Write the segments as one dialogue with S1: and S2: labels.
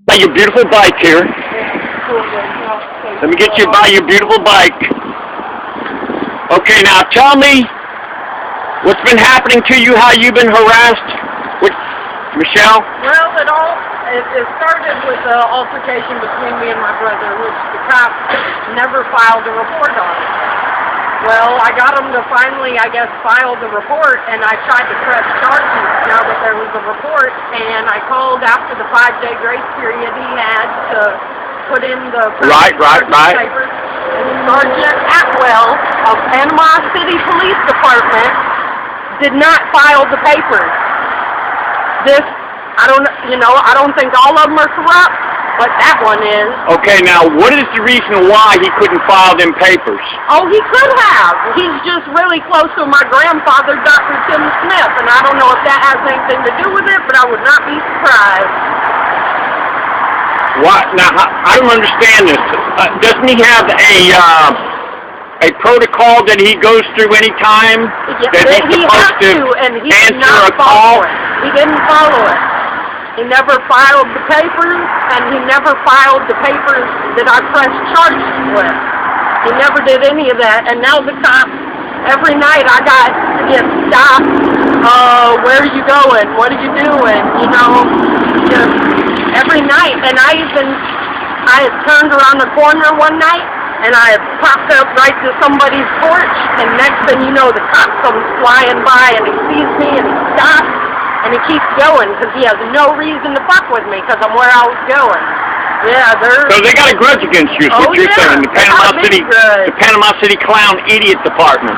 S1: Buy your beautiful bike here. Let me get you by your beautiful bike. Okay, now tell me what's been happening to you, how you've been harassed. Michelle?
S2: Well, it started with an altercation between me and my brother, which the cops never filed a report on. Well, I got him to finally, I guess, file the report, and I tried to press charges now that there was a report, and I called after the 5-day grace period he had to put in the
S1: right.
S2: papers. And Sergeant Atwell of Panama City Police Department did not file the papers. I don't think all of them are corrupt, but that one is.
S1: Okay, now what is the reason why he couldn't file them papers?
S2: Oh, he could have. He's just really close to my grandfather, Dr. Tim Smith, and I don't know if that has anything to do with it, but I would not be surprised.
S1: What? Now, I don't understand this. Doesn't he have a protocol that he goes through any time that he's supposed to answer a call?
S2: He didn't follow it. He never filed the papers, and he never filed the papers that I pressed charges with. He never did any of that, and now the cops, every night I got to get stopped. Where are you going? What are you doing? Just every night. And I had turned around the corner one night, and I had popped up right to somebody's porch, and next thing you know, the cop comes flying by, and he sees me, and he stops. And he keeps going because he has no reason to fuck with me because I'm where I was going. Yeah,
S1: So they got a grudge against you is what you're saying. The Panama City Clown Idiot Department.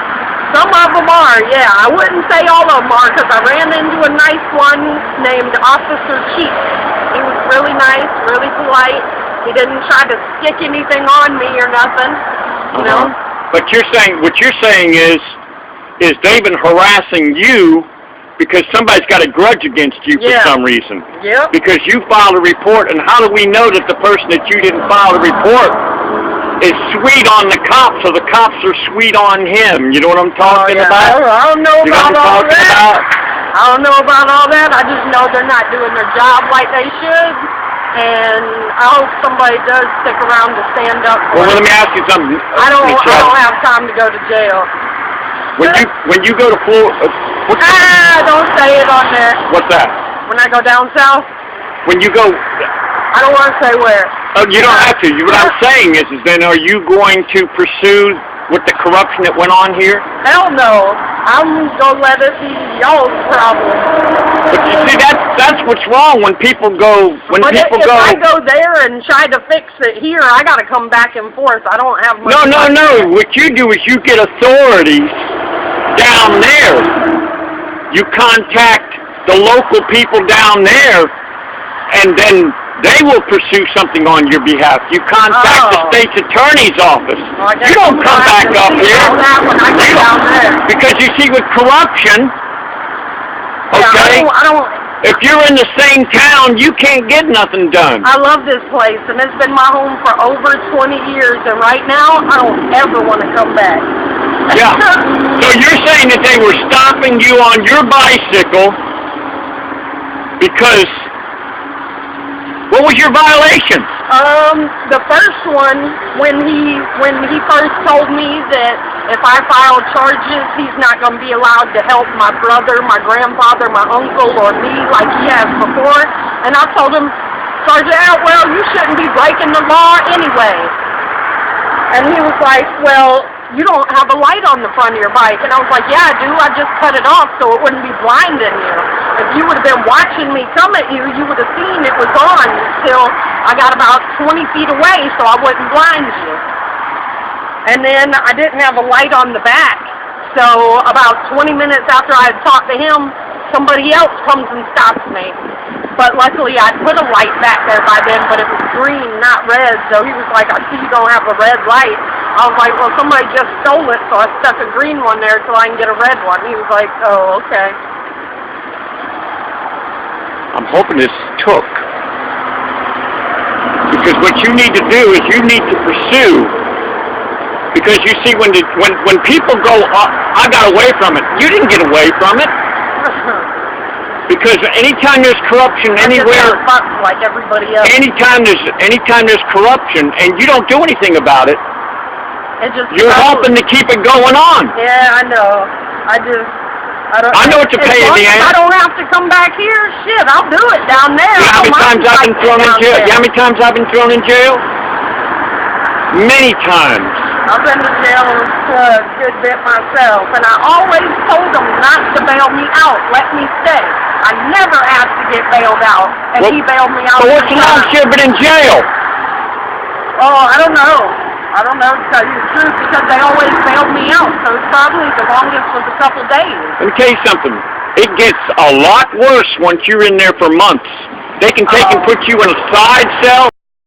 S2: Some of them are, yeah. I wouldn't say all of them are because I ran into a nice one named Officer Cheek. He was really nice, really polite. He didn't try to stick anything on me or nothing, you know.
S1: But what you're saying is they've been harassing you because somebody's got a grudge against you for some reason.
S2: Yep.
S1: Because you filed a report, and how do we know that the person that you didn't file the report is sweet on the cops, so the cops are sweet on him? You know what I'm talking about?
S2: I don't know about all that. I don't know about all that. I just know they're not doing their job like they should. And I hope somebody does stick around to stand up for
S1: let me ask you something.
S2: I don't have time to go to jail.
S1: When you go to Florida,
S2: don't say it on there.
S1: What's that?
S2: When I go down south.
S1: When you go,
S2: I don't want to say where.
S1: Oh, you don't have to. What I'm saying is then are you going to pursue with the corruption that went on here?
S2: Hell no. I'm gonna let it be y'all's problem.
S1: But you see, that's what's wrong when people go. If
S2: I go there and try to fix it here, I got to come back and forth. I don't have much.
S1: No. What you do is you get authorities down there. You contact the local people down there, and then they will pursue something on your behalf. You contact the state's attorney's office. You don't come back up here. Because you see, with corruption, okay, if you're in the same town, you can't get nothing done.
S2: I love this place, and it's been my home for over 20 years, and right now, I don't ever want to come back.
S1: Yeah. So you're saying that they were stopping you on your bicycle because... What was your violation?
S2: The first one, when he first told me that if I filed charges, he's not going to be allowed to help my brother, my grandfather, my uncle, or me like he has before. And I told him, Sergeant Atwell, you shouldn't be breaking the law anyway. And he was like, well, you don't have a light on the front of your bike. And I was like, yeah, I do. I just cut it off so it wouldn't be blinding you. If you would have been watching me come at you, you would have seen it was on until I got about 20 feet away so I wouldn't blind you. And then I didn't have a light on the back. So about 20 minutes after I had talked to him, somebody else comes and stops me. But luckily I put a light back there by then, but it was green, not red. So he was like, I see you don't have a red light. I was like, well, somebody just stole it, so I stuck a green one there so I can get a red one. He was like, oh, okay.
S1: I'm hoping this took. Because what you need to do is you need to pursue. Because you see, when people go, I got away from it. You didn't get away from it. Because anytime there's corruption anywhere,
S2: like everybody else.
S1: anytime there's corruption and you don't do anything about it, you're helping to keep it going on.
S2: Yeah, I know.
S1: I know it's a pain in the ass.
S2: I don't have to come back here. Shit, I'll do it down there.
S1: You know how many times I've been thrown in jail? You know how many times I've been thrown in jail? Many times.
S2: I've been to jail a good bit myself, and I always told them not to bail me out. Let me stay. I never asked to get bailed out, and he bailed me out.
S1: So what's the longest you've been in jail?
S2: Oh, I don't know. I don't know, to tell you the truth, because they always bailed me out, so probably the longest was a couple days. Let
S1: me tell you something. It gets a lot worse once you're in there for months. They can take and put you in a side cell.